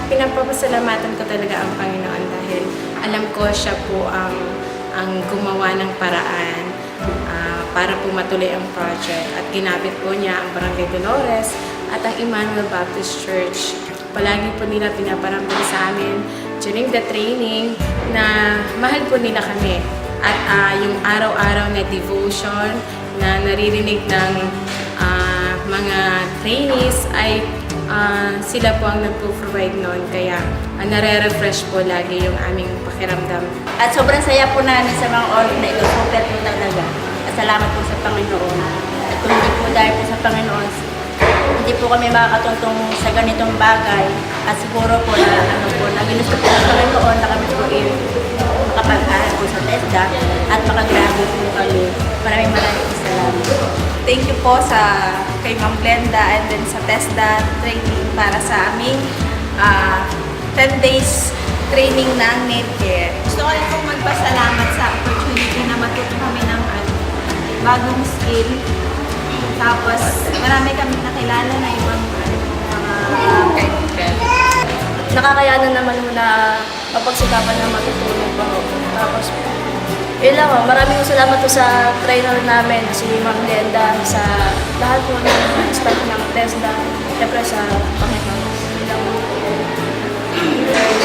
pinapapasalamatan ko talaga ang Panginoon dahil alam ko siya po ang gumawa ng paraan para po matuloy ang project at ginamit po niya ang Barangay Dolores at ang Emmanuel Baptist Church. Palagi po nila pinaparamdam sa amin during the training na mahal po nila kami at yung araw-araw na devotion na naririnig ng mga trainees ay sila po ang nagpo-provide noon, kaya nare-refresh po lagi yung aming pakiramdam. At sobrang saya po namin sa mga oras na ito, super po talaga. At salamat po sa Panginoon. At kung hindi po dahil po sa Panginoon, hindi po kami makakatuntong sa ganitong bagay. At siguro po na ginusto po ng Panginoon na kami po makapag-aral po sa TESDA at makagraduate po kami. Maraming salamat. Thank you po kay Ma'am Glenda and then sa TESDA training para sa aming 10 days training ng NetCare. Gusto ko rin pong magpasalamat sa opportunity na matuto kami ng bagong skill. Tapos marami kami nakilala na ibang nakakayanan naman mo na mapagsikapan na matutulog pa ako. Tapos, yun lang maraming salamat po sa trainer namin, si Ma'am Glenda, sa lahat po ng staff ng TESDA, siyempre sa Panginoon. Yun lang po.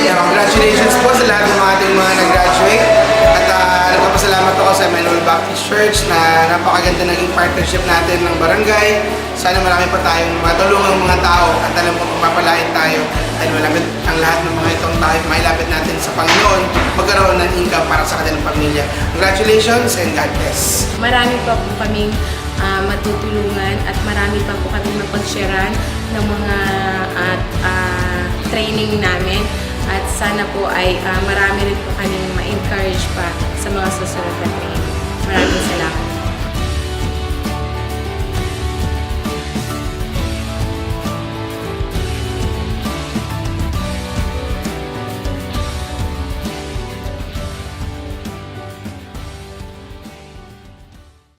Yeah, congratulations po sa lahat ng ating mga nag-graduate at nagpapasalamat ako sa Emmanuel Baptist Church na napakaganda naging partnership natin ng barangay. Sana marami pa tayong matulungang mga tao at alam ko magpapalain tayo dahil malapit ang lahat ng mga itong tao mailapit natin sa Panginoon, magkaroon ng income para sa kanilang pamilya. Congratulations and God bless. Marami pa po kaming matutulungan at marami pa po kaming mapag-sharean ng mga training namin at sana po ay marami rin po kaming ma-encourage pa sa mga susunod